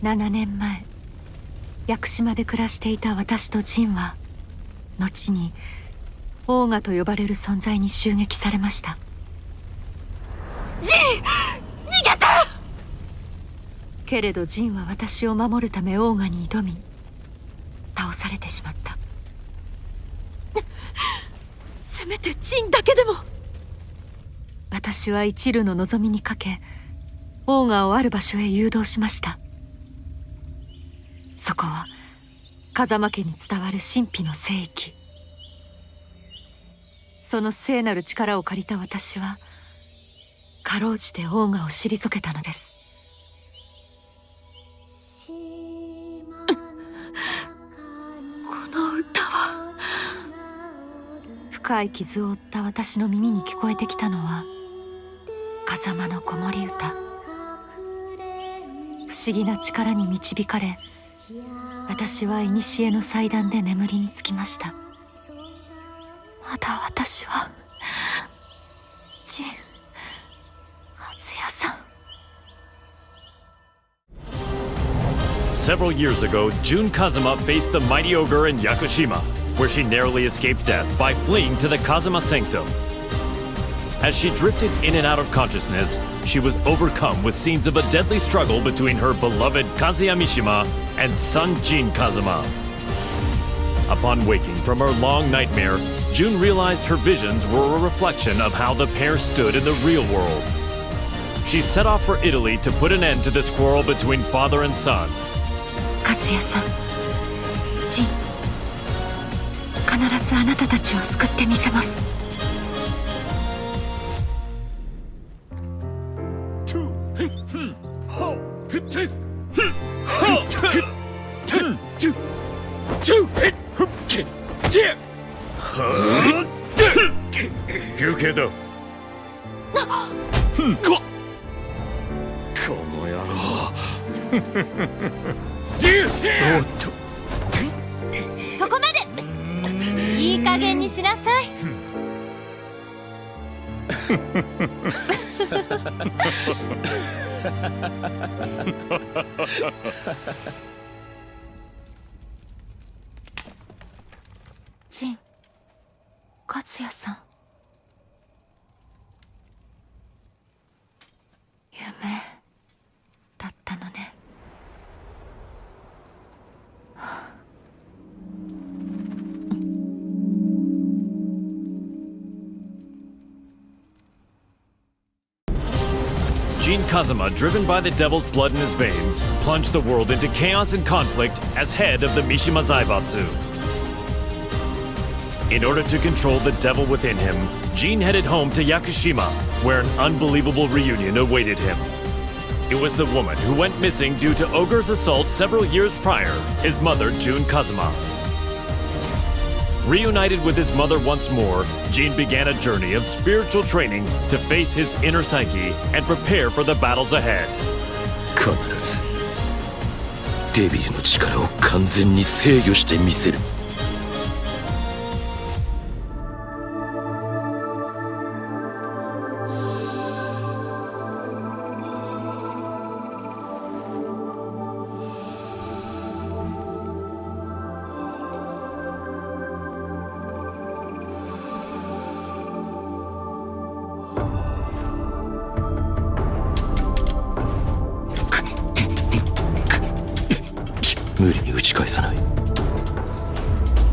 7年前、屋久島で暮らしていた私とジンは後にオーガと呼ばれる存在に襲撃されました。ジン、逃げて！けれどジンは私を守るためオーガに挑み、倒されてしまった。せめてジンだけでも。私は一縷の望みにかけ、オーガをある場所へ誘導しました。そこは風間家に伝わる神秘の聖域。その聖なる力を借りた私はかろうじてオーガを退けたのです。この歌は。深い傷を負った私の耳に聞こえてきたのは風間の子守歌。不思議な力に導かれ、私は古の祭壇で眠りにつきました。まだ私はジン、和也さん。Several years ago, Jinkazama faced the mighty ogre in Yakushima, where she narrowly escaped death by fleeing to the Kazama Sanctum. As she drifted in and out of consciousness, she was overcome with scenes of a deadly struggle between her beloved Kazuya Mishima and son Jinkazama. Upon waking from her long nightmare, June realized her visions were a reflection of how the pair stood in the real world. She set off for Italy to put an end to this quarrel between father and son. 和也さん、ジン、必ずあなたたちを救ってみせます。休憩だ。この野郎。おっと。そこまで。いい加減にしなさい。ジン、和也さん。夢だったのね。Jinkazama, driven by the devil's blood in his veins, plunged the world into chaos and conflict as head of the Mishima Zaibatsu. In order to control the devil within him, Jin headed home to Yakushima, where an unbelievable reunion awaited him. It was the woman who went missing due to Ogre's assault several years prior, his mother, Jun Kazuma. Reunited with his mother once more, Jin began a journey of spiritual training to face his inner psyche and prepare for the battles ahead. 必ずデビルの力を完全に制御してみせる。無理に打ち返さない。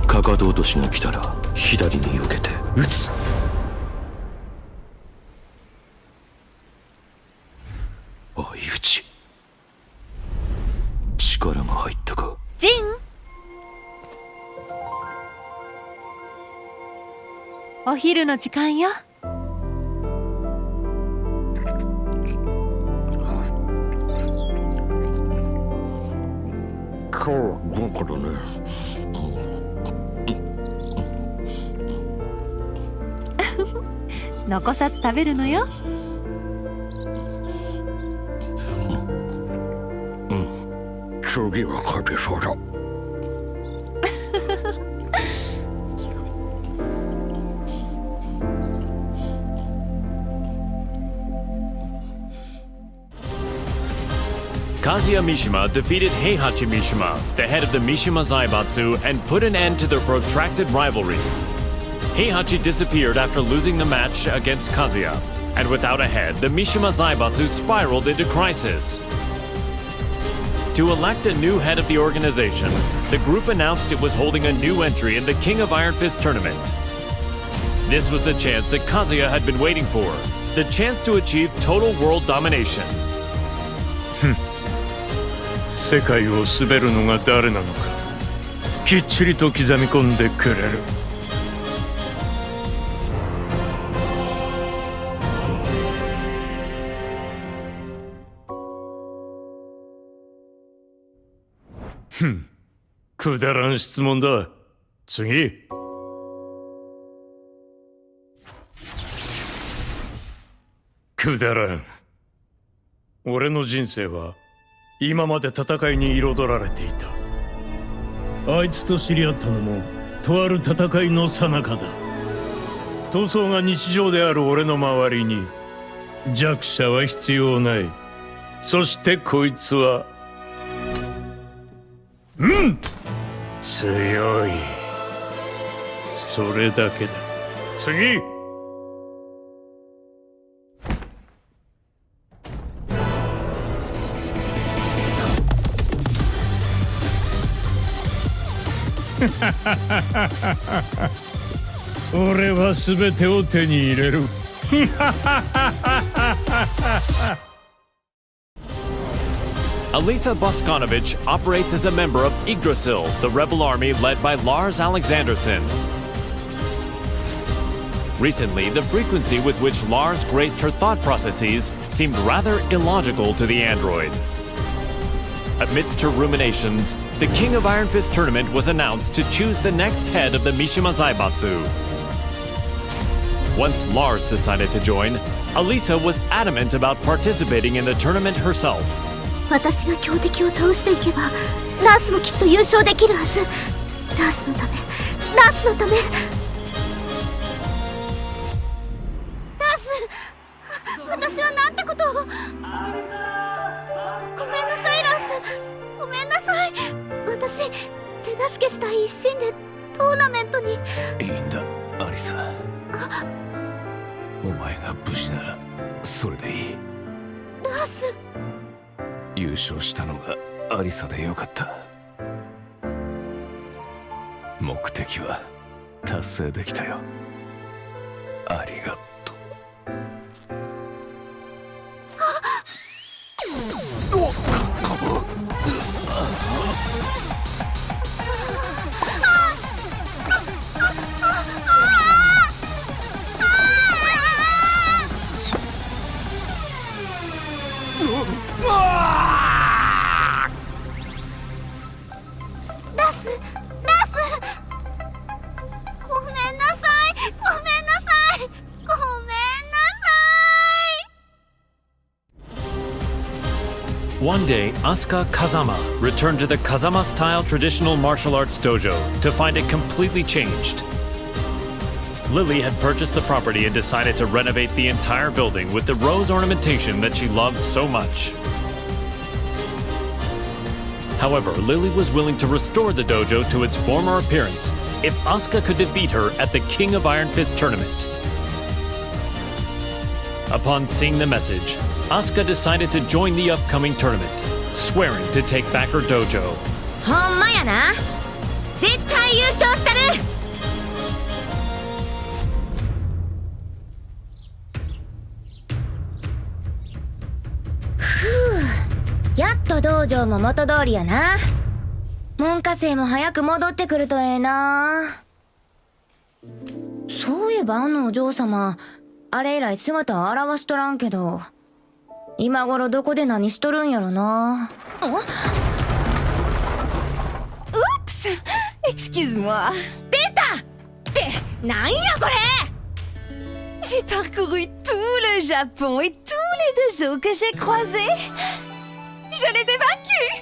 かかと落としが来たら左に避けて打つ。相打ち。力が入ったか。ジン、お昼の時間よ。今日は豪華だね。残さず食べるのよ。うん、次は勝てそうだ。Kazuya Mishima defeated Heihachi Mishima, the head of the Mishima Zaibatsu, and put an end to their protracted rivalry. Heihachi disappeared after losing the match against Kazuya, and without a head, the Mishima Zaibatsu spiraled into crisis. To elect a new head of the organization, the group announced it was holding a new entry in the King of Iron Fist tournament. This was the chance that Kazuya had been waiting for, the chance to achieve total world domination. 世界を滑るのが誰なのかきっちりと刻み込んでくれる。くだらん質問だ。次。くだらん。俺の人生は今まで戦いに彩られていた。あいつと知り合ったのもとある戦いの最中だ。闘争が日常である俺の周りに弱者は必要ない。そしてこいつは強い。それだけだ。次。俺は全てを手に入れる。Alisa Boskanovich operates as a member of Yggdrasil, the rebel army led by Lars Alexanderson. Recently, the frequency with which Lars graced her thought processes seemed rather illogical to the android. Amidst her ruminations, the King of Iron Fist tournament was announced to choose the next head of the Mishima Zaibatsu. Once Lars decided to join, Alisa was adamant about participating in the tournament herself. 私が強敵を倒していけばラースもきっと優勝できるはず。ラースのため、ラースのため。ラース、私はなんてことを。ごめんなさいラース、ごめんなさい。私手助けしたい一心でトーナメントに。いいんだアリサ。お前が無事ならそれでいい。ラース、優勝したのがアリサでよかった。目的は達成できたよ。ありがとう。One day, Asuka Kazama returned to the Kazama-style traditional martial arts dojo to find it completely changed. Lily had purchased the property and decided to renovate the entire building with the rose ornamentation that she loves so much. However, Lily was willing to restore the dojo to its former appearance if Asuka could defeat her at the King of Iron Fist tournament. Upon seeing the message, Asuka decided to join the upcoming tournament, swearing to take back her dojo. ほんまやな。絶対優勝したる。やっと道場も元通りやな。門下生も早く戻ってくるとええな。そういえばあのお嬢様、あれ以来姿を現しとらんけど、今頃どこで何しとるんやろな。Oups! Excuse-moi. 出たってなんやこれ。 J'ai parcouru tout le Japon et tous les dojos que j'ai croisés. Je les ai vaincus.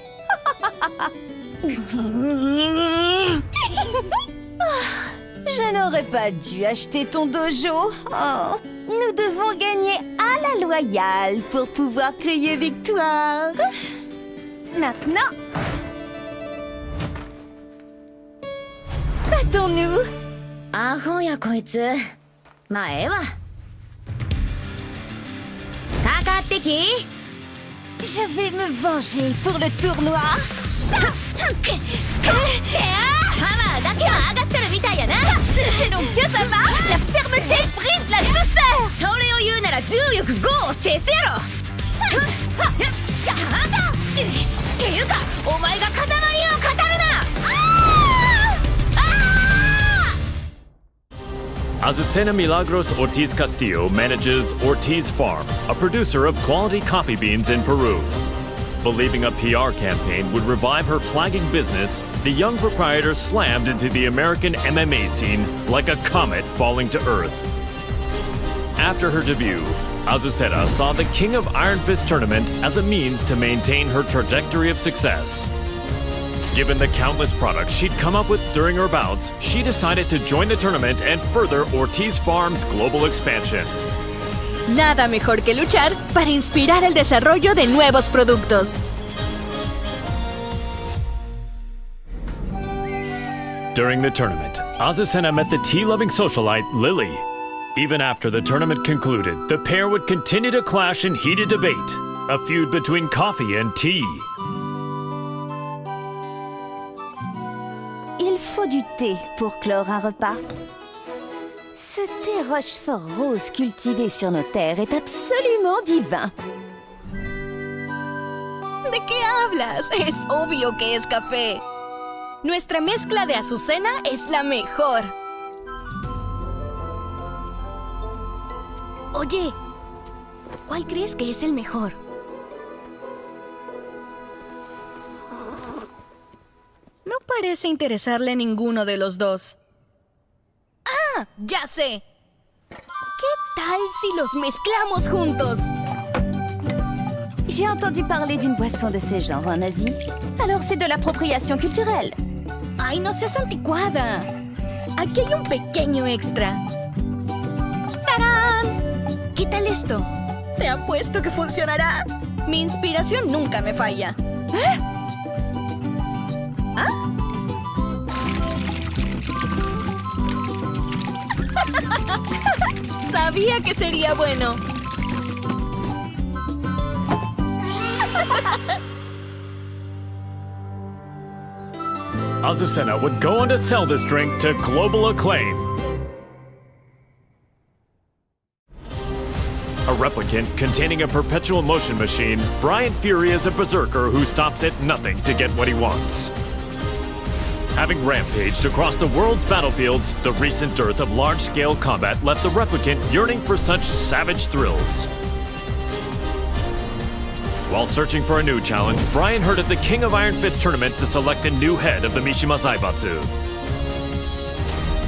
Je n'aurais pas dû acheter ton dojo. Oh, nous devons gagner à la loyale pour pouvoir crier victoire. Maintenant, battons-nous. アホやこいつ。まあええわ。かかってき。Je vais me venger pour le tournoi. パワーだけは上がってるみたいやな。 C'est donc que ça va. La fermeté brise la douceur. それを言うなら重力5を制すやろ。っていうかお前が風間流を語るな。Azucena Milagros Ortiz Castillo manages Ortiz Farm, a producer of quality coffee beans in Peru. Believing a PR campaign would revive her flagging business, the young proprietor slammed into the American MMA scene like a comet falling to Earth. After her debut, Azucena saw the King of Iron Fist tournament as a means to maintain her trajectory of success. Given the countless products she'd come up with during her bouts, she decided to join the tournament and further Ortiz Farm's global expansion. Nada mejor que luchar para inspirar el desarrollo de nuevos productos. During the tournament, Azucena met the tea-loving socialite Lily. Even after the tournament concluded, the pair would continue to clash in heated debate, a feud between coffee and tea. Il faut du thé pour clore un repas. Ce thé Rochefort rose cultivé sur nos terres est absolument divin. ¿De qué hablas? Es obvio que es café. Nuestra mezcla de azucena es la mejor. Oye, ¿cuál crees que es el mejor? No parece interesarle ninguno de los dos. ¡Ah! ¡Ya sé! ¿Qué tal si los mezclamos juntos? J'ai entendu parler d'une boisson de ce genre en Asie. Alors c'est de l'appropriation culturelle. ¡Ay, no seas anticuada! Aquí hay un pequeño extra. ¡Tarán! ¿Qué tal esto? Te apuesto que funcionará. Mi inspiración nunca me falla. Sabía que sería bueno. Azucena would go on to sell this drink to global acclaim. A replicant containing a perpetual motion machine, Brian Fury is a berserker who stops at nothing to get what he wants. Having rampaged across the world's battlefields, the recent dearth of large-scale combat left the replicant yearning for such savage thrills. While searching for a new challenge, Brian heard of the King of Iron Fist tournament to select the new head of the Mishima Zaibatsu.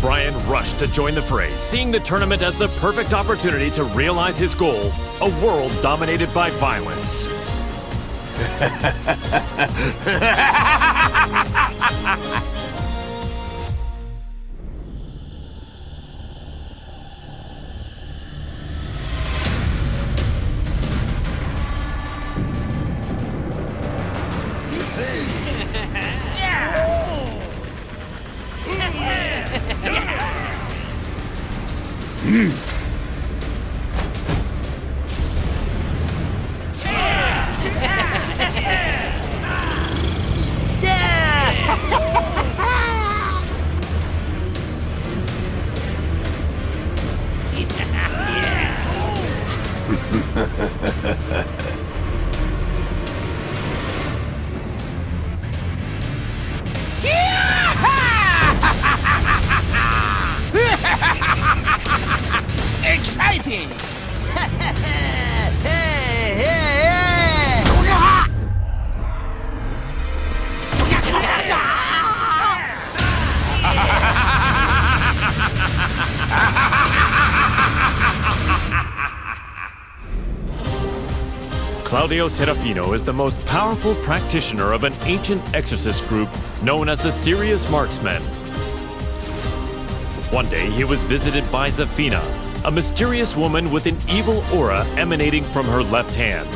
Brian rushed to join the fray, seeing the tournament as the perfect opportunity to realize his goal, a world dominated by violence. Exciting! Claudio Serafino is the most powerful practitioner of an ancient exorcist group known as the Serious Marksmen. One day, he was visited by Zafina, a mysterious woman with an evil aura emanating from her left hand.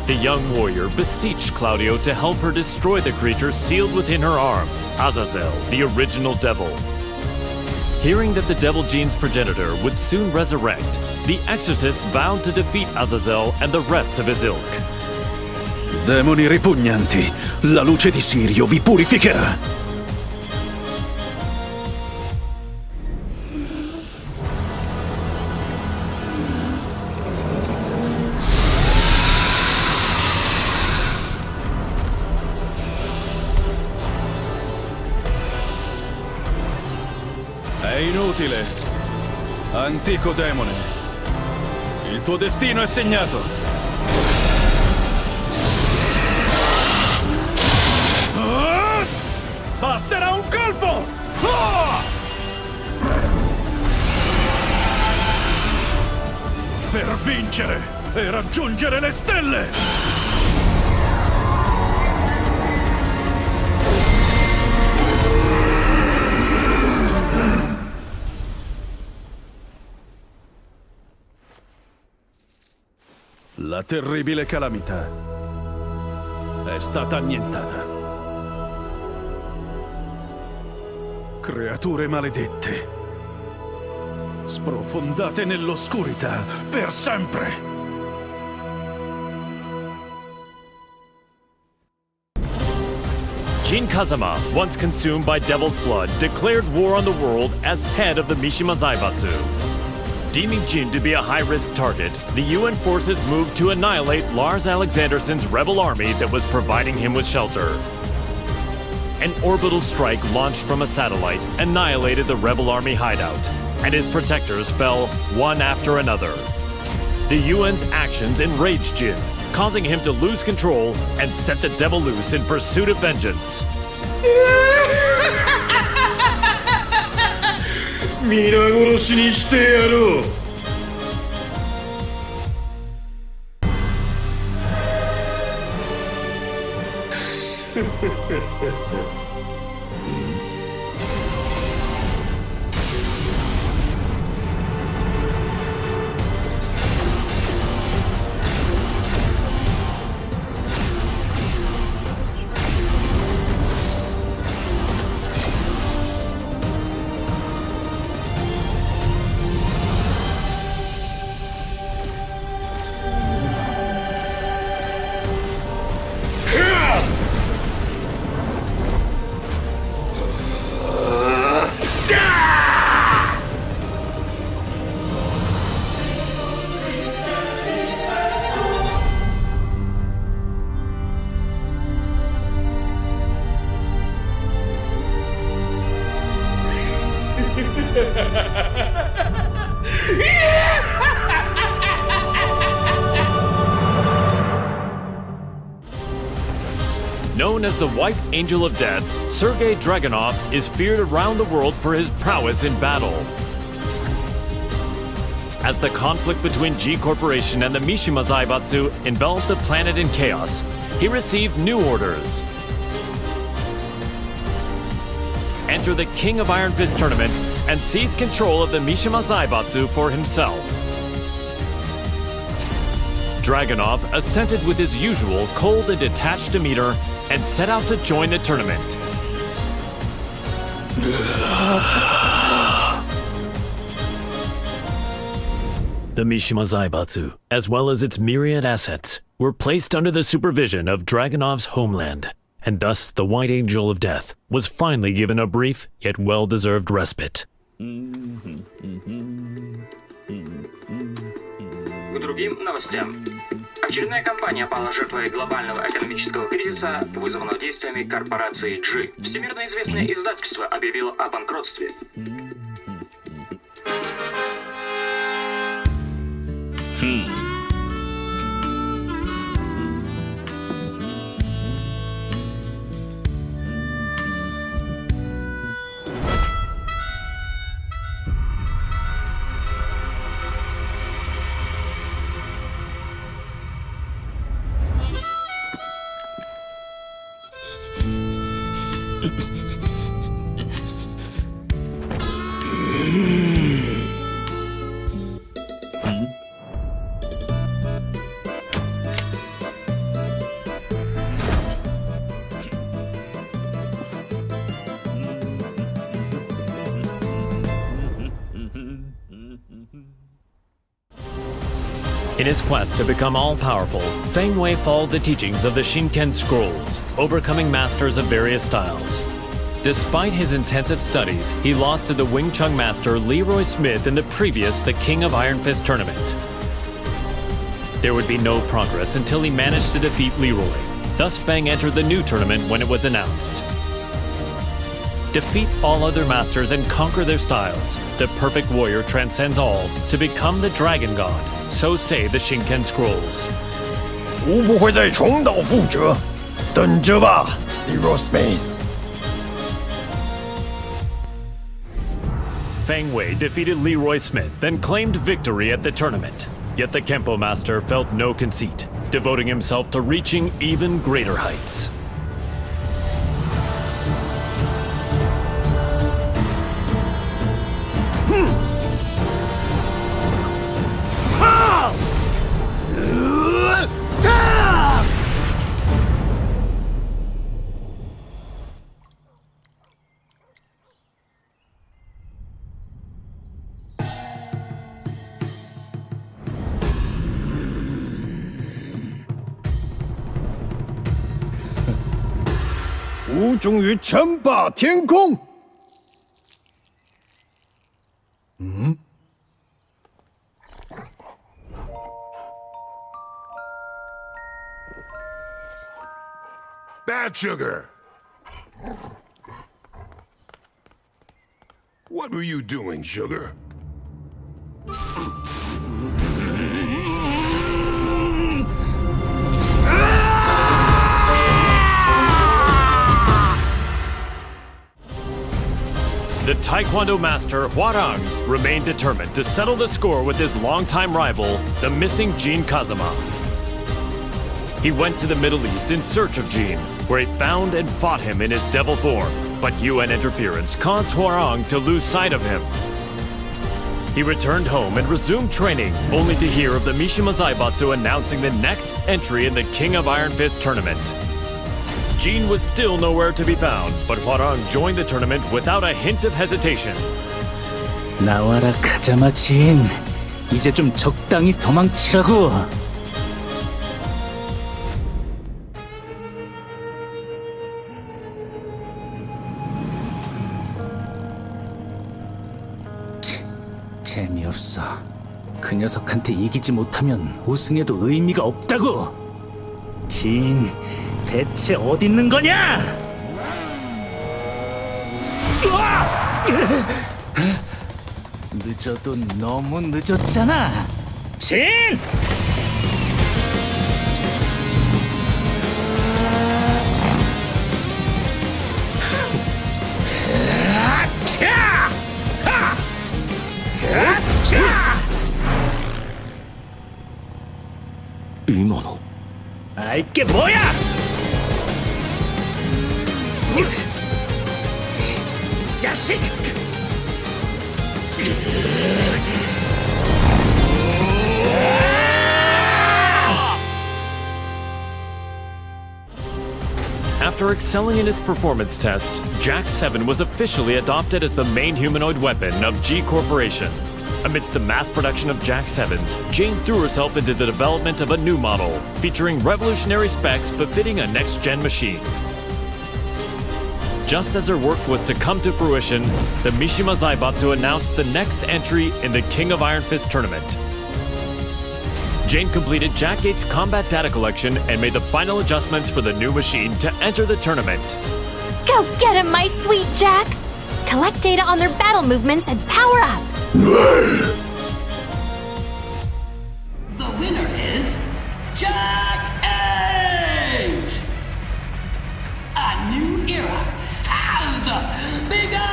The young warrior beseeched Claudio to help her destroy the creature sealed within her arm, Azazel, the original devil. Hearing that the devil gene's progenitor would soon resurrect, the exorcist vowed to defeat Azazel and the rest of his ilk. Demoni ripugnanti, la luce di Sirio vi purificherà. È inutile. Antico demone. Il tuo destino è segnato. Basterà un colpo! Per vincere e raggiungere le stelle! La terribile calamità è stata annientata. Creature maledette, sprofondate nell'oscurità per sempre. Jinkazama, once consumed by devil's blood, declared war on the world as head of the Mishima Zaibatsu. Deeming Jin to be a high-risk target, the UN forces moved to annihilate Lars Alexandersson's rebel army that was providing him with shelter. An orbital strike launched from a satellite annihilated the rebel army hideout, and his protectors fell one after another. The UN's actions enraged Jin, causing him to lose control and set the devil loose in pursuit of vengeance. 皆殺しにしてやろう。Known as the White Angel of Death, Sergei Dragunov is feared around the world for his prowess in battle. As the conflict between G Corporation and the Mishima Zaibatsu enveloped the planet in chaos, he received new orders. Enter the King of Iron Fist tournament and seize control of the Mishima Zaibatsu for himself. Dragunov assented with his usual cold and detached demeanor and set out to join the tournament. The Mishima Zaibatsu, as well as its myriad assets, were placed under the supervision of Dragunov's homeland, and thus the White Angel of Death was finally given a brief yet well-deserved respite. К другим новостям. Очередная компания пала жертвой глобального экономического кризиса, вызванного действиями корпорации G. Всемирно известное издательство объявило о банкротстве. In his quest to become all-powerful, Feng Wei followed the teachings of the Shinken scrolls, overcoming masters of various styles. Despite his intensive studies, he lost to the Wing Chun master Leroy Smith in the previous The King of Iron Fist tournament. There would be no progress until he managed to defeat Leroy. Thus, Feng entered the new tournament when it was announced. Defeat all other masters and conquer their styles. The perfect warrior transcends all to become the Dragon God. So say the Shinken scrolls. 无不会再重蹈覆辙，等着吧 ，Leroy Smith。 Feng Wei defeated Leroy Smith, then claimed victory at the tournament. Yet the Kempo master felt no conceit, devoting himself to reaching even greater heights. Ah! 吾终于称霸天空。Bad sugar! What were you doing, sugar? The Taekwondo master Huarang remained determined to settle the score with his longtime rival, the missing jinkazama. He went to the Middle East in search of Jin, where he found and fought him in his devil form, but UN interference caused Huarang to lose sight of him. He returned home and resumed training, only to hear of the Mishima Zaibatsu announcing the next entry in the King of Iron Fist tournament. Jin was still nowhere to be found, but Huarang joined the tournament without a hint of hesitation. 나와라 가자마 진. 이제 좀 적당히 도망치라고. 재미없어. 그 녀석한테 이기지 못하면 우승해도 의미가 없다고. 진, 대체 어디 있는 거냐? 으아! 늦어도 너무 늦었잖아. 진! 차! 하! 이모노. 이게 뭐야? 자식! After excelling in his performance tests, Jack 7 was officially adopted as the main humanoid weapon of G Corporation. Amidst the mass production of Jack 7s, Jane threw herself into the development of a new model, featuring revolutionary specs befitting a next-gen machine. Just as her work was to come to fruition, the Mishima Zaibatsu announced the next entry in the King of Iron Fist tournament. Jane completed Jack 8's combat data collection and made the final adjustments for the new machine to enter the tournament. Go get him, my sweet Jack! Collect data on their battle movements and power up! The winner is Jack 8! A new era has begun!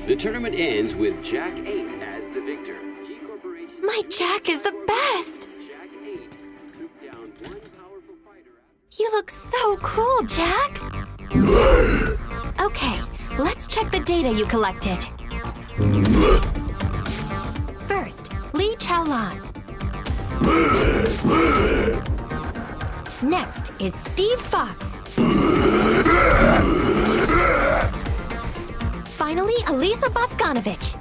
The tournament ends with Jack 8 as the victor. My Jack is the best! You look so cool, Jack! Okay, let's check the data you collected. First, Li Chaolan. Next is Steve Fox. finally Elisa Boskanovich.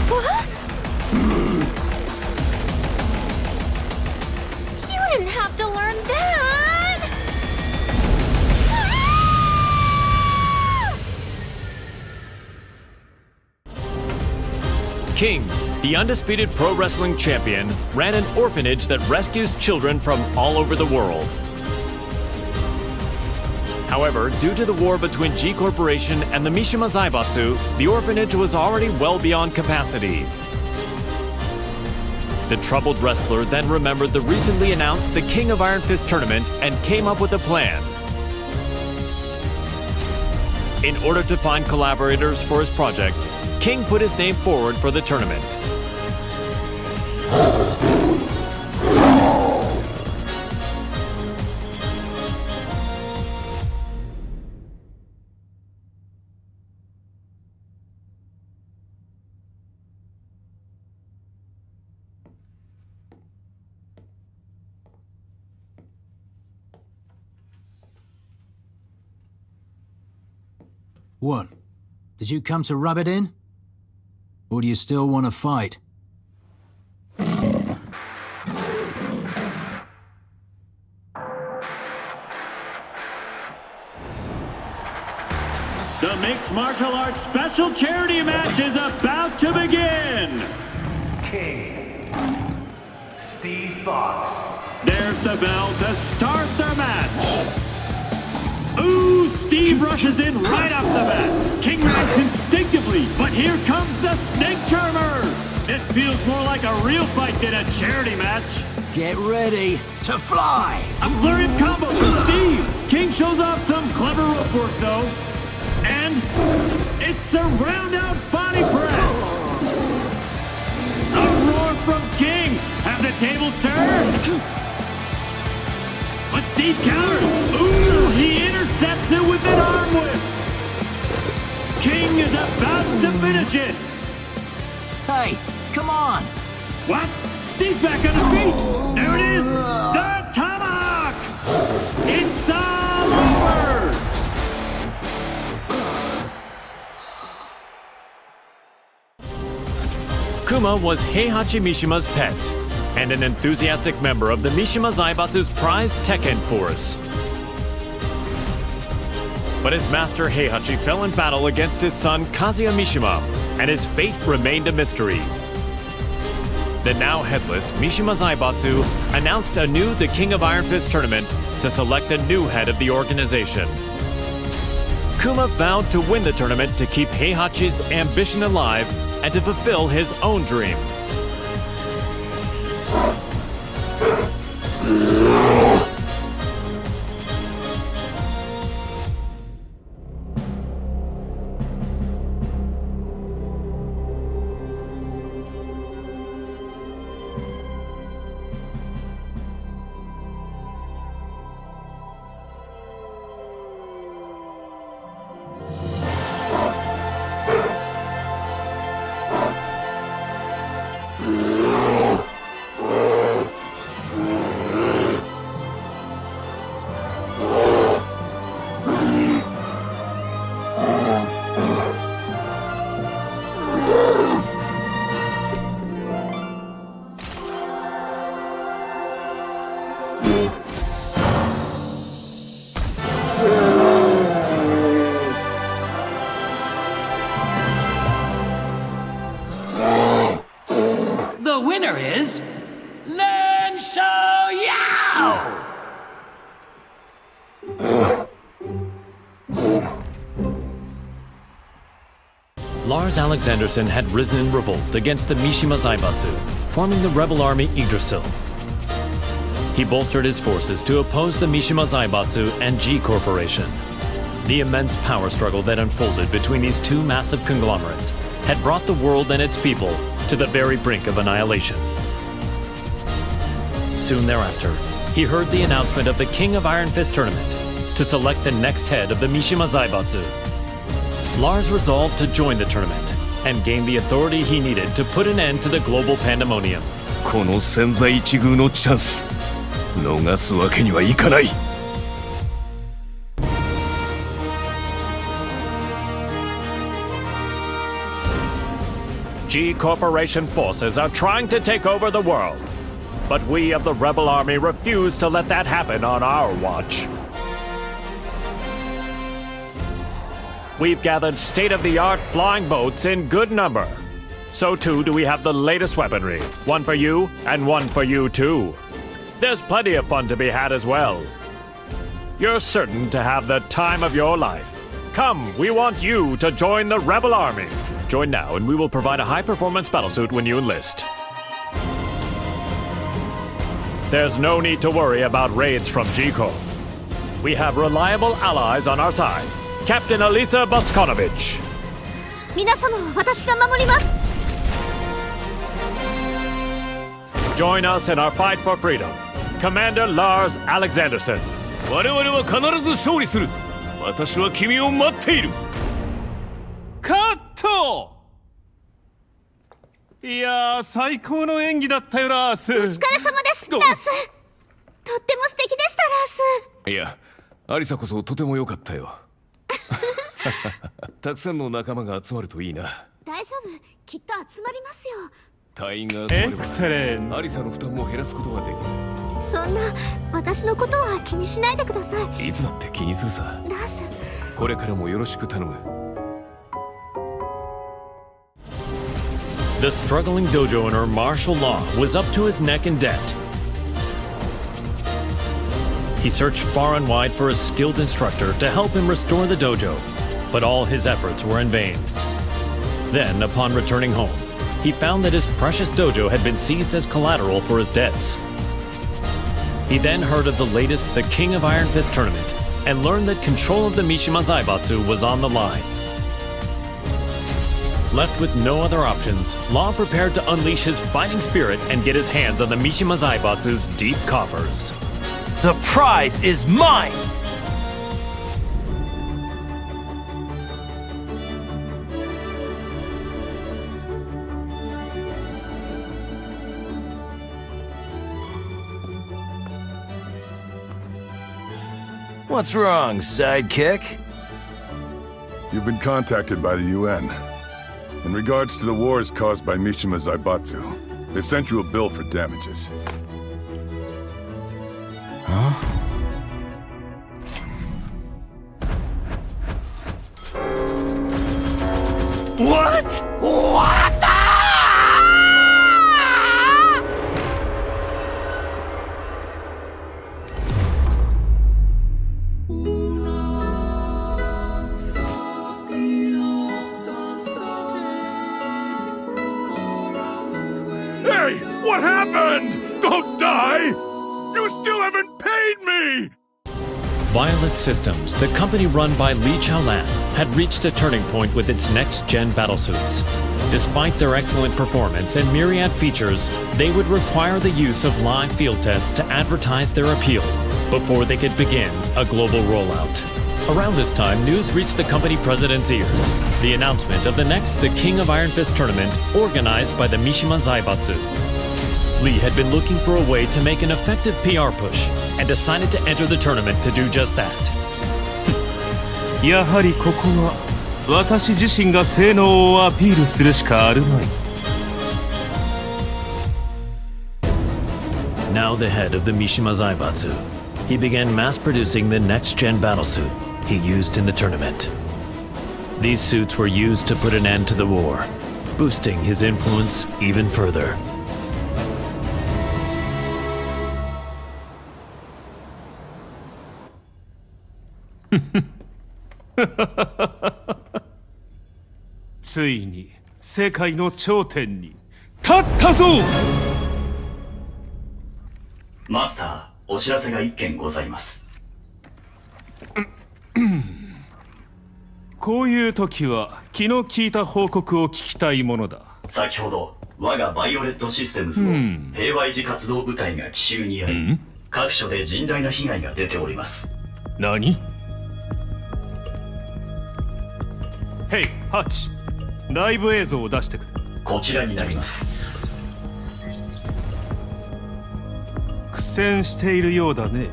What? You didn't have to learn that! King, the undisputed pro wrestling champion, ran an orphanage that rescues children from all over the world. However, due to the war between G Corporation and the Mishima Zaibatsu, the orphanage was already well beyond capacity. The troubled wrestler then remembered the recently announced the King of Iron Fist tournament and came up with a plan. In order to find collaborators for his project, King put his name forward for the tournament. What? Did you come to rub it in? Or do you still want to fight? The mixed martial arts special charity match is about to begin! King. Steve Fox. There's the bell to start the match! Ooh, Steve rushes in right off the bat. King reacts instinctively, but here comes the snake charmer! This feels more like a real fight than a charity match. Get ready to fly! A flurry of combos from Steve! King shows off some clever rope work though. And it's a round-out body press! A roar from King! Have the tables turned? But Steve counters! Ooh, he intercepts it with an arm whip! King is about to finish it! Hey, come on! What? Steve's back on his feet! There it is! The tomahawk! It's all over! Kuma was Heihachi Mishima's pet, and an enthusiastic member of the Mishima Zaibatsu's prize Tekken force. But his master Heihachi fell in battle against his son Kazuya Mishima, and his fate remained a mystery. The now headless Mishima Zaibatsu announced anew the King of Iron Fist tournament to select a new head of the organization. Kuma vowed to win the tournament to keep Heihachi's ambition alive and to fulfill his own dream. The winner is Len Xiaoyao! Lars Alexanderson had risen in revolt against the Mishima Zaibatsu, forming the rebel army Yggdrasil. He bolstered his forces to oppose the Mishima Zaibatsu and G Corporation. The immense power struggle that unfolded between these two massive conglomerates had brought the world and its people to the very brink of annihilation. Soon thereafter, he heard the announcement of the King of Iron Fist tournament to select the next head of the Mishima Zaibatsu. Lars resolved to join the tournament and gain the authority he needed to put an end to the global pandemonium. この千載一遇のチャンス逃すわけにはいかない。G Corporation forces are trying to take over the world. But we of the Rebel Army refuse to let that happen on our watch. We've gathered state-of-the-art flying boats in good number. So too do we have the latest weaponry. One for you, and one for you too. There's plenty of fun to be had as well. You're certain to have the time of your life. Come, we want you to join the Rebel Army. Join now and we will provide a high-performance battlesuit when you enlist. There's no need to worry about raids from G-Corp. We have reliable allies on our side. Captain Elisa Boskonovich. 皆様は私が守ります。 Join us in our fight for freedom. Commander Lars Alexanderson. 我々は必ず勝利する。私は君を待っている。カット。いやー、最高の演技だったよ、ラース。お疲れ様です、ラース。とっても素敵でした、ラース。いや、アリサこそとても良かったよ。たくさんの仲間が集まるといいな。大丈夫、きっと集まりますよ。隊員が集まればエクセレン。アリサの負担も減らすことができる。そんな、私のことは気にしないでください。いつだって気にするさ。ラース。これからもよろしく頼む。The struggling dojo owner Marshall Law was up to his neck in debt. He searched far and wide for a skilled instructor to help him restore the dojo, but all his efforts were in vain. Then, upon returning home, he found that his precious dojo had been seized as collateral for his debts. He then heard of the latest The King of Iron Fist tournament and learned that control of the Mishima Zaibatsu was on the line. Left with no other options, Law prepared to unleash his fighting spirit and get his hands on the Mishima Zaibatsu's deep coffers. The prize is mine! What's wrong, sidekick? You've been contacted by the UN. In regards to the wars caused by Mishima Zaibatsu, they've sent you a bill for damages. Huh? What? What the? Hey! What happened? Don't die! You still haven't paid me! Violet Systems, the company run by Li Chaolan, had reached a turning point with its next-gen battlesuits. Despite their excellent performance and myriad features, they would require the use of live field tests to advertise their appeal before they could begin a global rollout. Around this time, news reached the company president's ears. The announcement of the next The King of Iron Fist tournament organized by the Mishima Zaibatsu. Lee had been looking for a way to make an effective PR push and decided to enter the tournament to do just that. やはりここは私自身が性能をアピールするしかあるまい。Now the head of the Mishima Zaibatsu, he began mass-producing the next-gen battlesuit he used in the tournament. These suits were used to put an end to the war, boosting his influence even further. ついに世界の頂点に立ったぞ。マスター、お知らせが一件ございます。こういう時は気の利いた報告を聞きたいものだ。先ほど我がバイオレットシステムズの平和維持活動部隊が奇襲に遭い、各所で甚大な被害が出ております。何？ヘイ、ハチ、ライブ映像を出してくれ。こちらになります。苦戦しているようだね。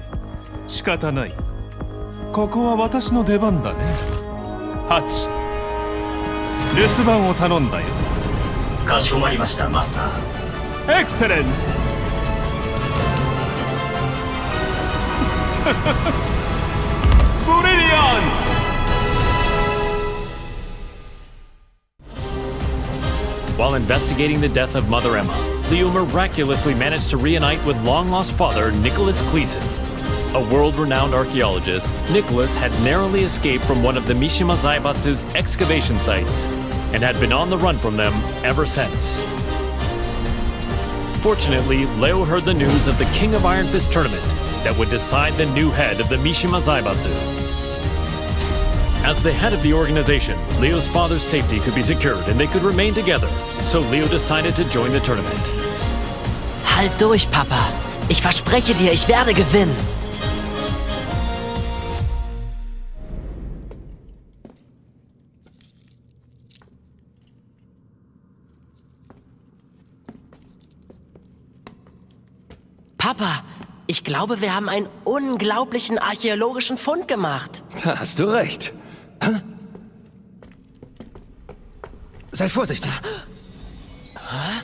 仕方ない。ここは私の出番だね。ハチ、留守番を頼んだよ。かしこまりました、マスター。エクセレント。ブリリアント。While investigating the death of Mother Emma, Leo miraculously managed to reunite with long-lost father Nicholas Gleason. A world-renowned archaeologist, Nicholas had narrowly escaped from one of the Mishima Zaibatsu's excavation sites and had been on the run from them ever since. Fortunately, Leo heard the news of the King of Iron Fist tournament that would decide the new head of the Mishima Zaibatsu. As the head of the organization, Leo's father's safety could be secured and they could remain together, so Leo decided to join the tournament. Halt durch, Papa. Ich verspreche dir, ich werde gewinnen. Papa, ich glaube, wir haben einen unglaublichen archäologischen Fund gemacht. Da hast du recht. Sei vorsichtig. Hä?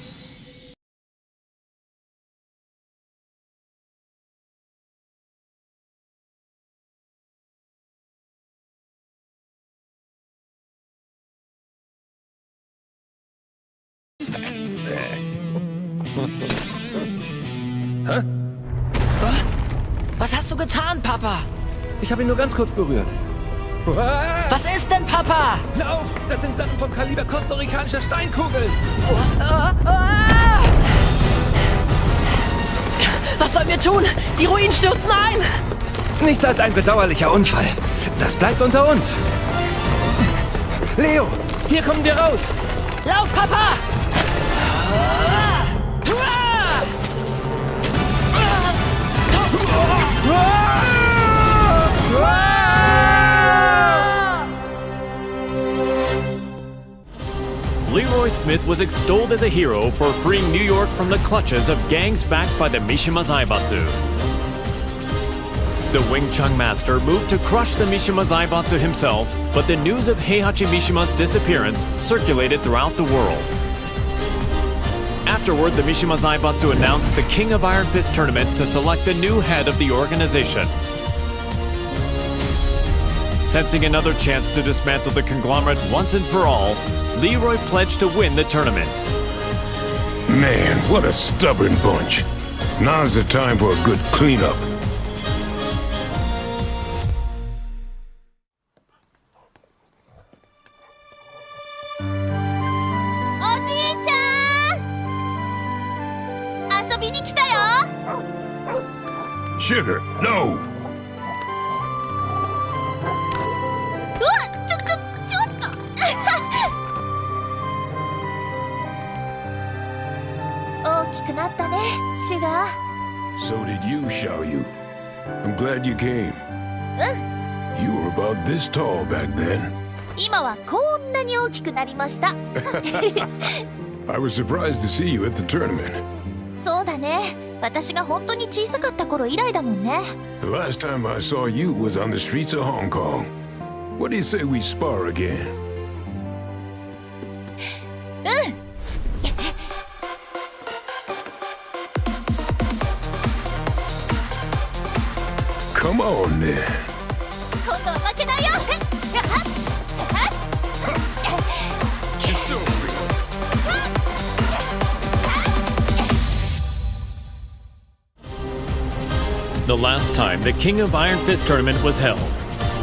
Hä? Was hast du getan, Papa? Ich habe ihn nur ganz kurz berührt. Was ist denn, Papa? Lauf! Das sind Sachen vom Kaliber kostarikanischer Steinkugeln! Was sollen wir tun? Die Ruinen stürzen ein! Nichts als ein bedauerlicher Unfall. Das bleibt unter uns. Leo, hier kommen wir raus! Lauf, Papa! Leroy Smith was extolled as a hero for freeing New York from the clutches of gangs backed by the Mishima Zaibatsu. The Wing Chun master moved to crush the Mishima Zaibatsu himself, but the news of Heihachi Mishima's disappearance circulated throughout the world. Afterward, the Mishima Zaibatsu announced the King of Iron Fist tournament to select the new head of the organization. Sensing another chance to dismantle the conglomerate once and for all, Leroy pledged to win the tournament. Man, what a stubborn bunch. Now's the time for a good cleanup. Sugar, no! 大きくなったね、シュガー。 So did you, Xiaoyu. I'm glad you came. You were about this tall back then. 今はこんなに大きくなりました。I was surprised to see you at the tournament. そうだね。私が本当に小さかった頃以来だもんね。 The last time I saw you was on the streets of Hong Kong. What do you say we spar again? うん。 Come on, then. 今度は負けないよ。The last time the King of Iron Fist tournament was held,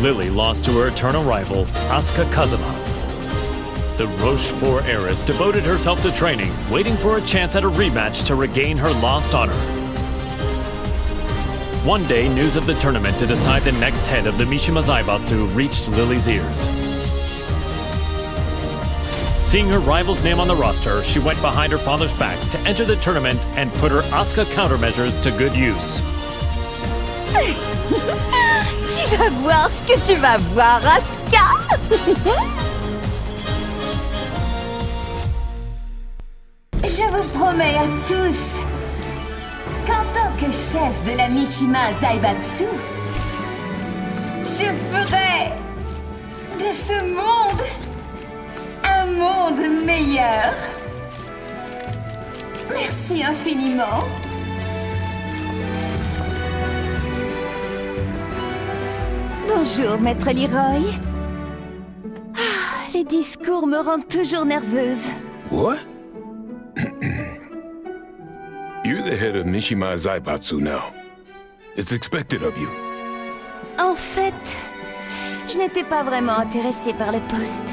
Lily lost to her eternal rival, Asuka Kazama. The Rochefort heiress devoted herself to training, waiting for a chance at a rematch to regain her lost honor. One day, news of the tournament to decide the next head of the Mishima Zaibatsu reached Lily's ears. Seeing her rival's name on the roster, she went behind her father's back to enter the tournament and put her Asuka countermeasures to good use. Tu vas voir ce que tu vas voir, Asuka. Je vous promets à tous qu'un tant que chef de la Mishima Zaibatsu, je ferai de ce monde un monde meilleur. Merci infiniment. Bonjour, Maître Leroy. Les discours me rendent toujours nerveuse. What? You're the head of Mishima Zaibatsu now. It's expected of you. En fait, je n'étais pas vraiment intéressée par le poste.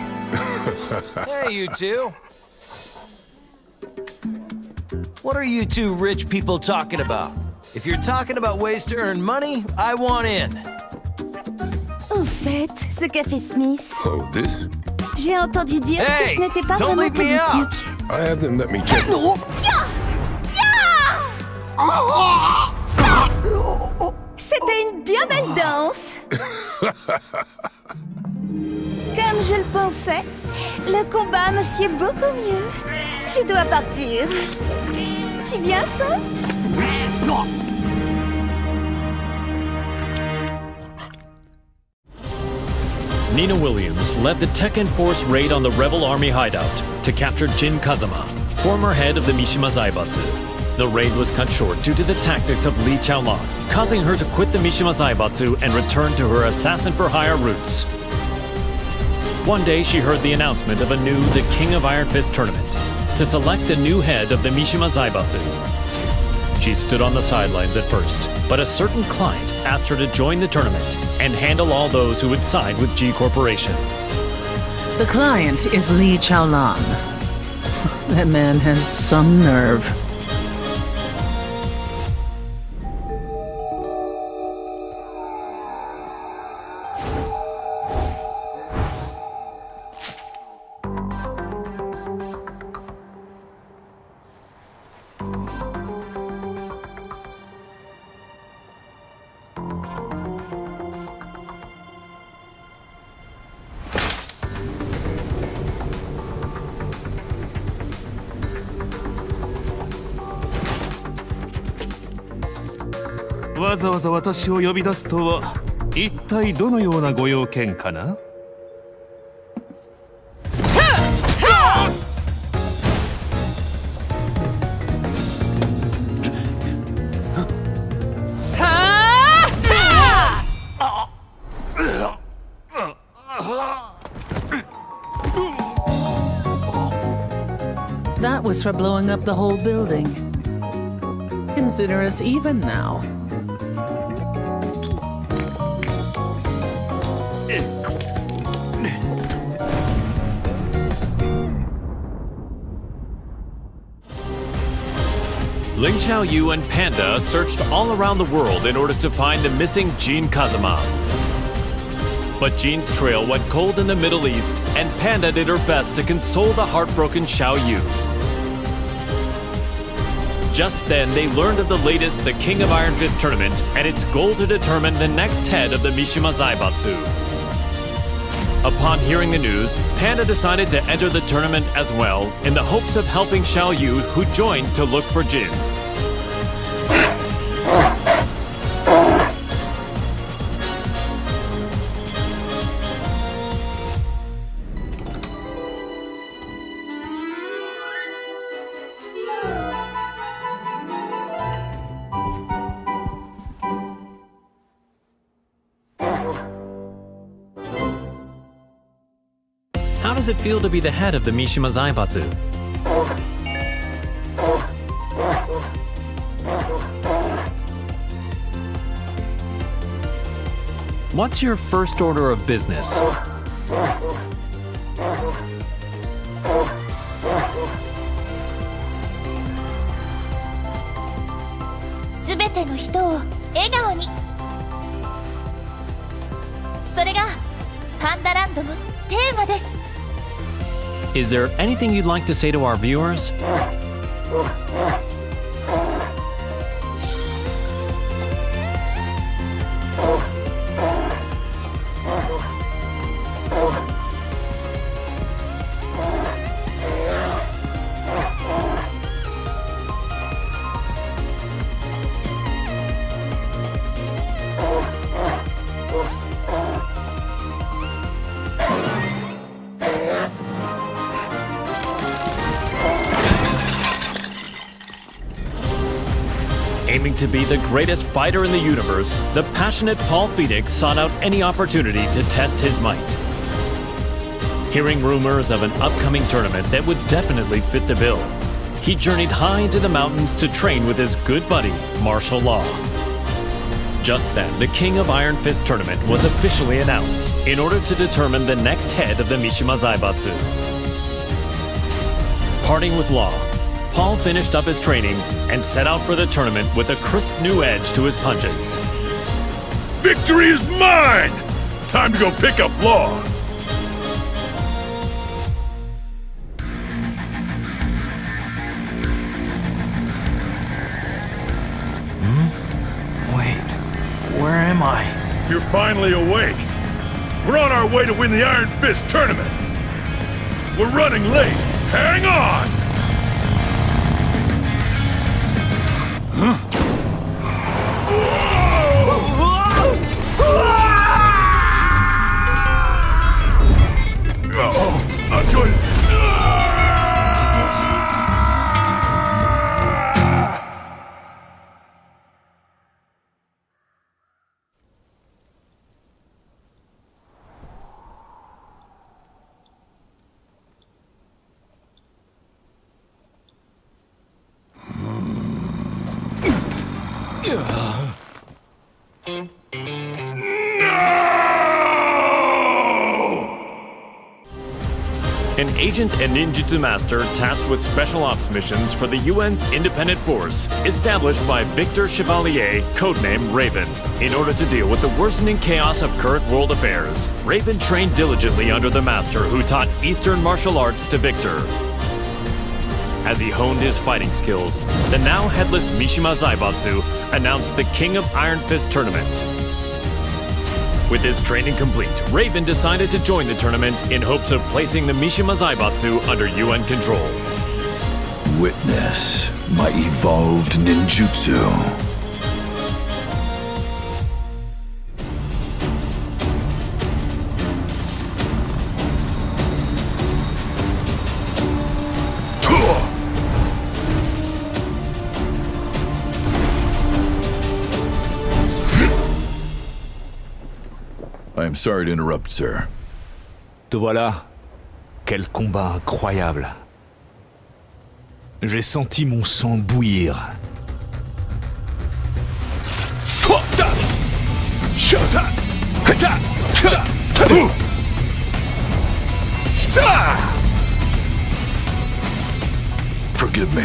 Hey, you two. What are you two rich people talking about? If you're talking about ways to earn money, I want in. Au fait, ce café Smith, Oh, this? j'ai entendu dire que ce n'était pas don't vraiment leave me out. politique. I have them let me check. C'était une bien belle danse. Comme je le pensais, le combat me sied beaucoup mieux. Je dois partir. Tu viens, ça? Nina Williams led the Tekken Force raid on the rebel army hideout to capture Jinkazama, former head of the Mishima Zaibatsu. The raid was cut short due to the tactics of Li Chaolan, causing her to quit the Mishima Zaibatsu and return to her assassin-for-hire roots. One day, she heard the announcement of a new The King of Iron Fist tournament to select the new head of the Mishima Zaibatsu. She stood on the sidelines at first, but a certain client asked her to join the tournament and handle all those who would side with G Corporation. The client is Li Chaolan. That man has some nerve. What? わざわざ私を呼び出すとは一体どのようなご用件かな? That was for blowing up the whole building. Consider us even now. Ling Xiaoyu and Panda searched all around the world in order to find the missing Jinkazama. But Jin's trail went cold in the Middle East, and Panda did her best to console the heartbroken Xiaoyu. Just then, they learned of the latest The King of Iron Fist tournament and its goal to determine the next head of the Mishima Zaibatsu. Upon hearing the news, Panda decided to enter the tournament as well in the hopes of helping Xiaoyu, who joined to look for Jin. How does it feel to be the head of the Mishima Zaibatsu? What's your first order of business? Is there anything you'd like to say to our viewers? Aiming to be the greatest fighter in the universe, the passionate Paul Phoenix sought out any opportunity to test his might. Hearing rumors of an upcoming tournament that would definitely fit the bill, he journeyed high into the mountains to train with his good buddy, Martial Law. Just then, the King of Iron Fist tournament was officially announced in order to determine the next head of the Mishima Zaibatsu. Parting with Law, Paul finished up his training and set out for the tournament with a crisp new edge to his punches. Victory is mine! Time to go pick up Law. Where am I? You're finally awake. We're on our way to win the Iron Fist tournament. We're running late. Hang on! Huh? Uh-oh. I'll join you. An agent and ninjutsu master tasked with special ops missions for the UN's independent force, established by Victor Chevalier, codename Raven. In order to deal with the worsening chaos of current world affairs, Raven trained diligently under the master who taught Eastern martial arts to Victor. As he honed his fighting skills, the now headless Mishima Zaibatsu announced the King of Iron Fist tournament. With his training complete, Raven decided to join the tournament in hopes of placing the Mishima Zaibatsu under UN control. Witness my evolved ninjutsu. I am sorry to interrupt, sir. Te voilà. Quel combat incroyable. J'ai senti mon sang bouillir. Forgive me.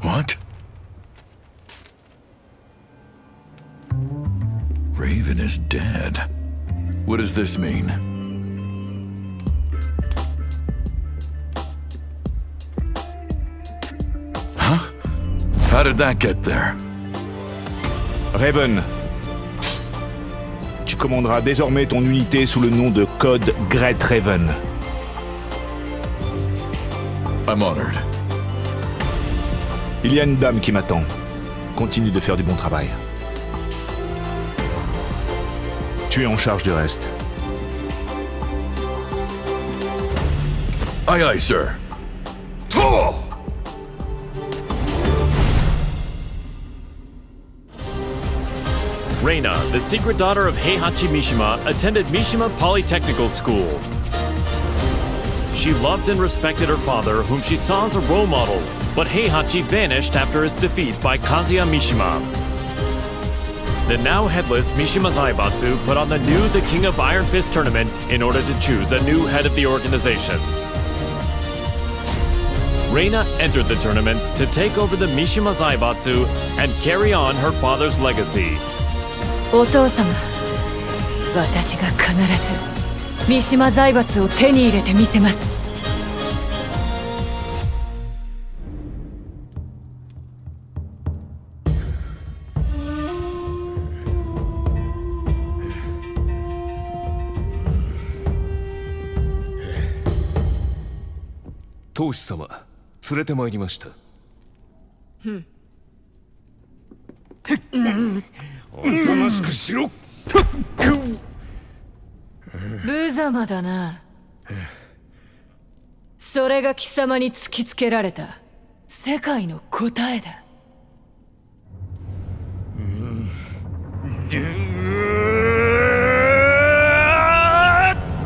What? Raven is dead. What does this mean? Huh? How did that get there? Raven, tu commanderas désormais ton unité sous le nom de code Great Raven. I'm honored. Il y a une dame qui m'attend. Continue de faire du bon travail. Tu es en charge du reste. Aye, aye, sir. Reina, the secret daughter of Heihachi Mishima, attended Mishima Polytechnical School. She loved and respected her father, whom she saw as a role model, but Heihachi vanished after his defeat by Kazuya Mishima. The now headless Mishima Zaibatsu put on the King of Iron Fist tournament in order to choose a new head of the organization. Reina entered the tournament to take over the Mishima Zaibatsu and carry on her father's legacy. お父様、私が必ず三島財閥を手に入れてみせます。当主様、連れてまいりました。おとなしくしろ。無様だな。それが貴様に突きつけられた世界の答えだ。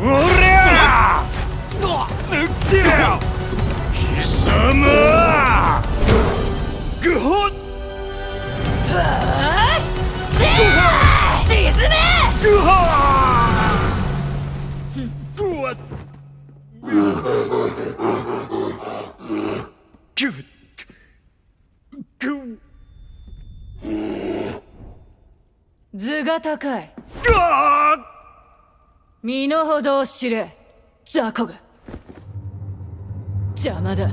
おりゃ抜けよ貴様ぐほっ沈めぐはぐわ頭が高い。身の程を知れ、雑魚が。邪魔だ。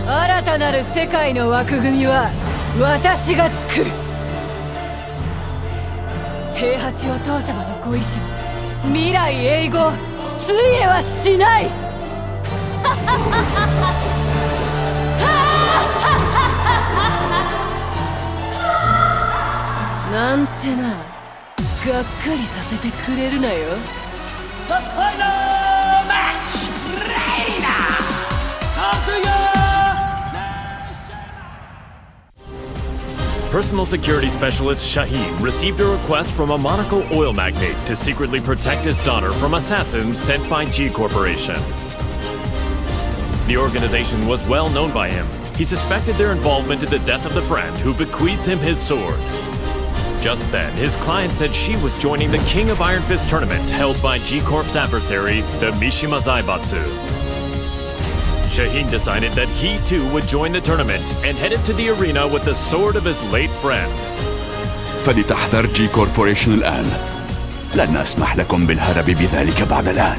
新たなる世界の枠組みは私が作る。平八お父様のご意志も未来永劫ついえはしない。なんてな、がっかりさせてくれるなよ。Personal security specialist Shaheen received a request from a Monaco oil magnate to secretly protect his daughter from assassins sent by G Corporation. The organization was well known by him. He suspected their involvement in the death of the friend who bequeathed him his sword. Just then, his client said she was joining the King of Iron Fist tournament held by G Corp's adversary, the Mishima Zaibatsu. Shaheen decided that he too would join the tournament and headed to the arena with the sword of his late friend. فلتحذر جي كوربوريشن الآن. لن أسمح لكم بالهرب بذلك بعد الآن.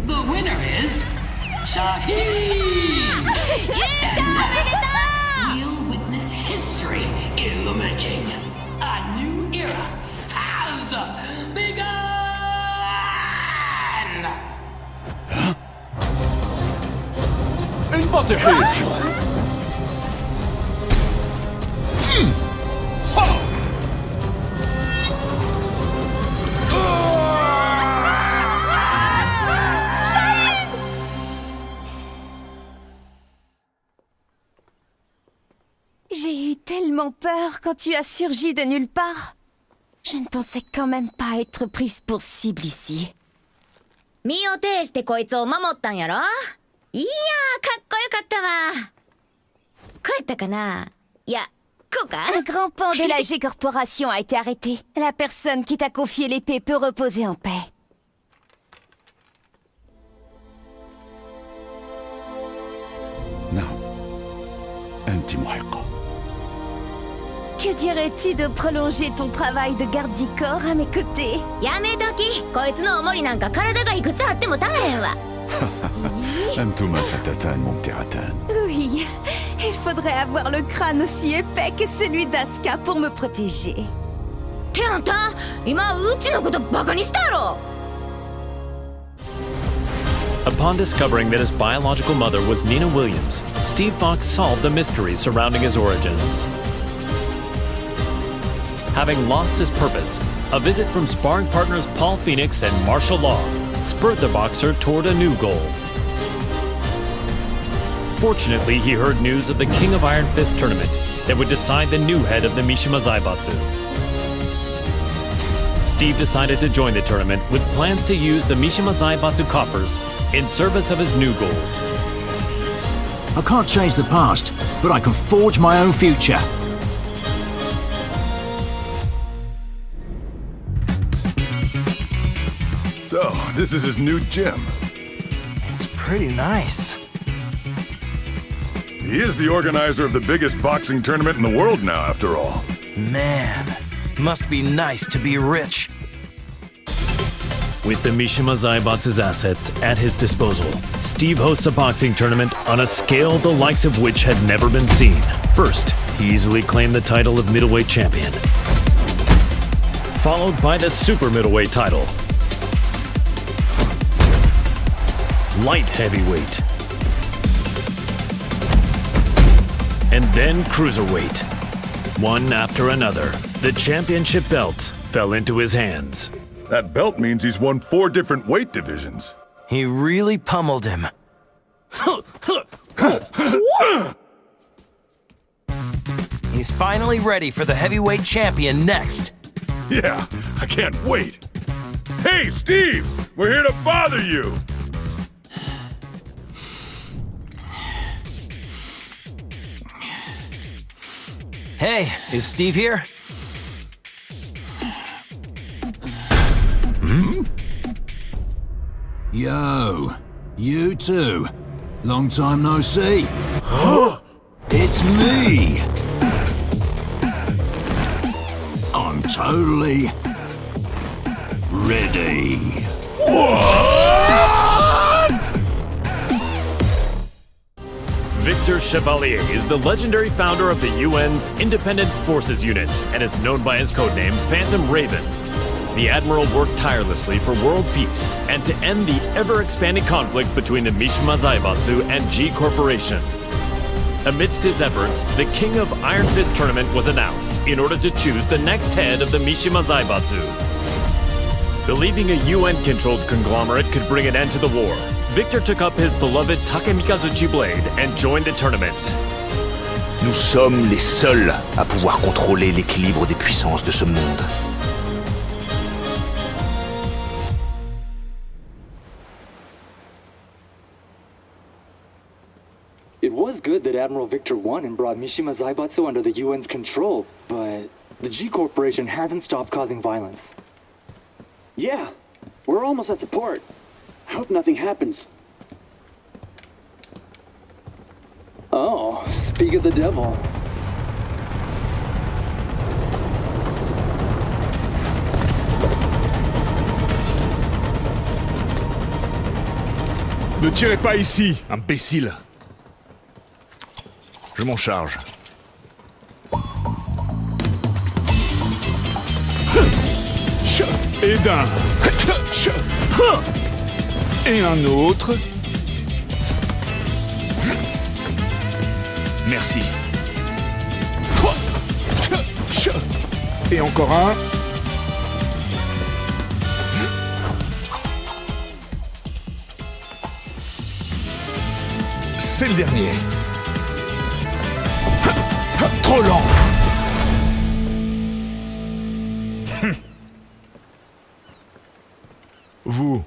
The winner is Shaheen! We'll witness history in the making. A new era has begun! انبطحي! J'ai eu tellement peur quand tu as surgi de nulle part. Je ne pensais quand même pas être prise pour cible ici. 身を挺してこいつを守ったんやろ？いやー、かっこよかったわ。こうやったかな？いや、こうか？ Un grand pan de la G Corporation a été arrêté. La personne qui t'a confié l'épée peut reposer en paix. نعم أنت محقة. Que dirais-tu de prolonger ton travail de garde du corps à mes côtés? やめとき。こいつのおもりなんか体がいくつあっても足らへんわ。أنتما فتاتان ممتعتان. Oui, il faudrait avoir le crâne aussi épais que celui d'Asuka pour me protéger. てあんた、今うちのことバカにしたやろ。Upon discovering that his biological mother was Nina Williams, Steve Fox solved the mystery surrounding his origins. Having lost his purpose, a visit from sparring partners Paul Phoenix and martial law spurred the boxer toward a new goal. Fortunately, he heard news of the King of Iron Fist tournament that would decide the new head of the Mishima Zaibatsu. Steve decided to join the tournament with plans to use the Mishima Zaibatsu coffers in service of his new goal. I can't change the past, but I can forge my own future. So, this is his new gym. It's pretty nice. He is the organizer of the biggest boxing tournament in the world now, after all. Man, must be nice to be rich. With the Mishima Zaibatsu's assets at his disposal, Steve hosts a boxing tournament on a scale the likes of which had never been seen. First, he easily claimed the title of middleweight champion, followed by the super middleweight title, light heavyweight, and then cruiserweight. One after another, the championship belts fell into his hands. That belt means he's won 4 different weight divisions. He really pummeled him. He's finally ready for the heavyweight champion next. Yeah, I can't wait. Hey, Steve! We're here to bother you! Hey, is Steve here? Yo, you too. Long time no see. It's me. I'm totally ready. Victor Chevalier is the legendary founder of the UN's Independent Forces Unit and is known by his codename Phantom Raven. The Admiral worked tirelessly for world peace and to end the ever-expanding conflict between the Mishima Zaibatsu and G Corporation. Amidst his efforts, the King of Iron Fist tournament was announced in order to choose the next head of the Mishima Zaibatsu. Believing a UN-controlled conglomerate could bring an end to the war, Victor took up his beloved Takemikazuchi blade and joined the tournament. Nous sommes les seuls à pouvoir contrôler l'équilibre des puissances de ce monde. It was good that Admiral Victor won and brought Mishima Zaibatsu under the UN's control, but the G Corporation hasn't stopped causing violence. Yeah, we're almost at the port. I hope nothing happens. Oh, speak of the devil. Ne tirez pas ici, imbécile. Je m'en charge. Et d'un. Et un autre. Merci. Et encore un. C'est le dernier. Trop lent. Vous,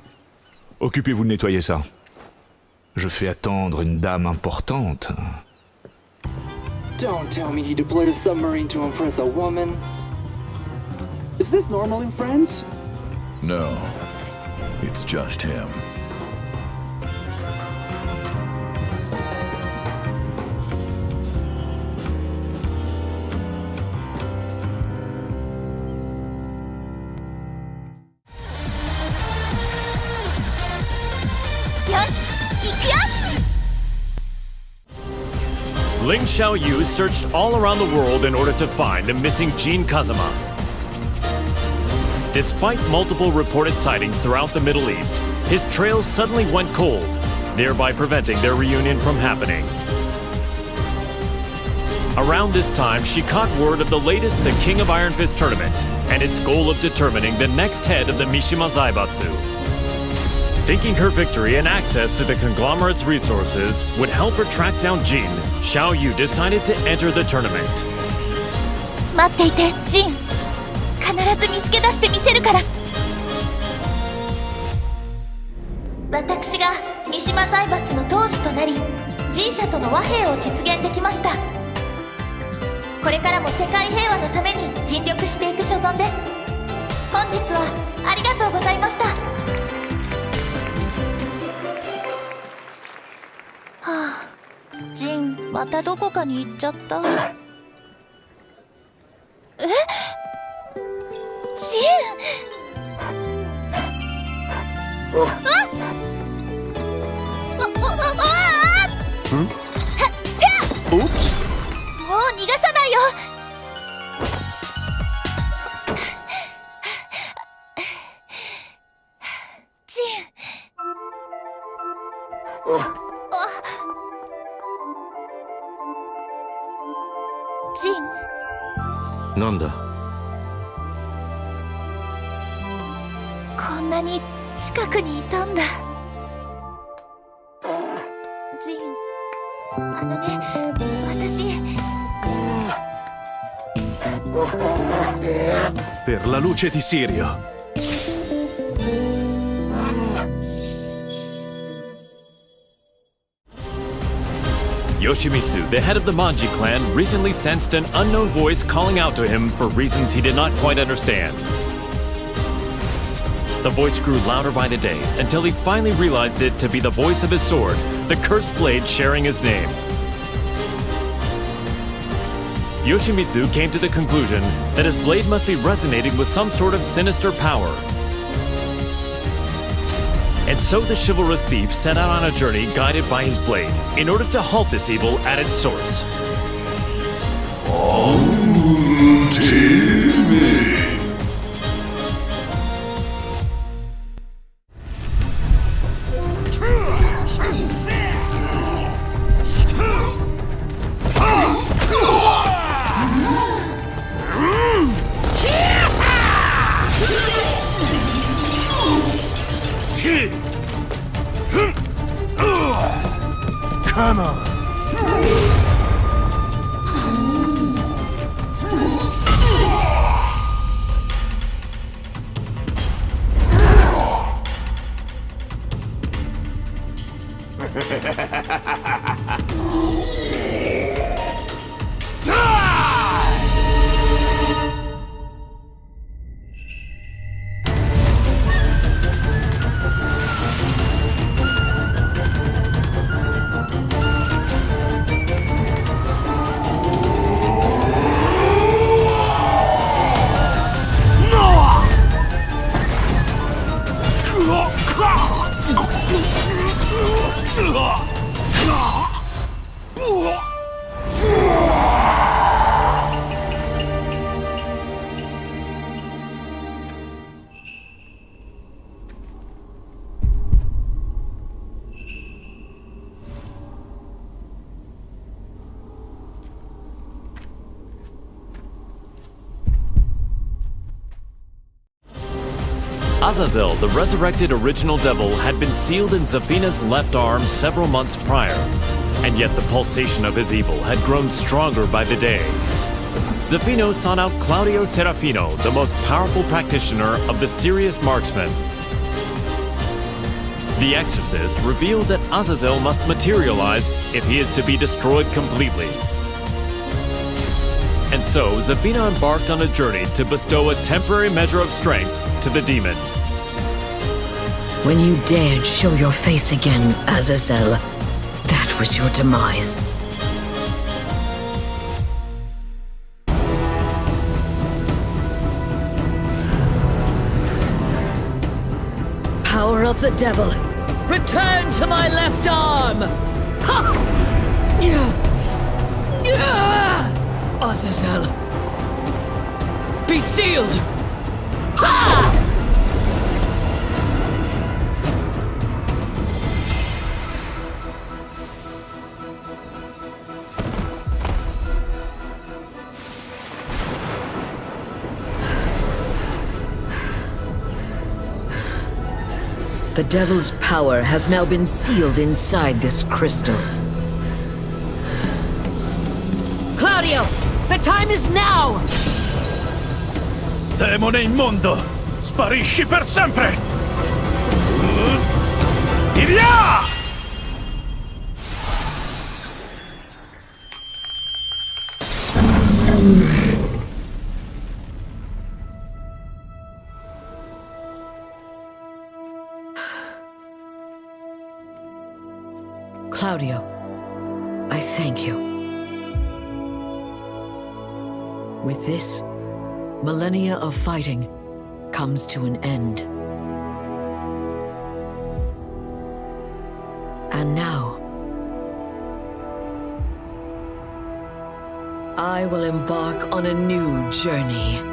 occupez-vous de nettoyer ça. Je fais attendre une dame importante. Don't tell me he deployed a submarine to impress a woman. Is this normal in friends? No, it's just him. Ling Xiaoyu searched all around the world in order to find the missing jinkazama. Despite multiple reported sightings throughout the Middle East, his trails suddenly went cold, thereby preventing their reunion from happening. Around this time, she caught word of the latest The King of Iron Fist tournament and its goal of determining the next head of the Mishima Zaibatsu. Thinking her victory and access to the conglomerate's resources would help her track down Jin, Xiaoyu decided to enter the tournament. 待っていて、ジン。必ず見つけ出してみせるから。私が三島財閥の当主となり、ジン社との和平を実現できました。これからも世界平和のために尽力していく所存です。本日はありがとうございました。はあ、ジンまたどこかに行っちゃった。え？ジン！じゃあ！もう逃がさないよ！ジン。ジン、なんだ。こんなに近くにいたんだ。ジン、私。Per la luce di Sirio. Yoshimitsu, the head of the Manji clan, recently sensed an unknown voice calling out to him for reasons he did not quite understand. The voice grew louder by the day until he finally realized it to be the voice of his sword, the cursed blade sharing his name. Yoshimitsu came to the conclusion that his blade must be resonating with some sort of sinister power. And so the chivalrous thief set out on a journey guided by his blade in order to halt this evil at its source. Come on. Azazel, the resurrected original devil, had been sealed in Zafina's left arm several months prior, and yet the pulsation of his evil had grown stronger by the day. Zafino sought out Claudio Serafino, the most powerful practitioner of the serious marksman. The exorcist revealed that Azazel must materialize if he is to be destroyed completely. And so, Zafina embarked on a journey to bestow a temporary measure of strength to the demon. When you dared show your face again, Azazel, that was your demise. Power of the devil, return to my left arm! Ha! Azazel, be sealed! Ha! The devil's power has now been sealed inside this crystal. Claudio, the time is now! Demone immondo! Sparisci per sempre! Di via! Claudio, I thank you. With this, millennia of fighting comes to an end. And now, I will embark on a new journey.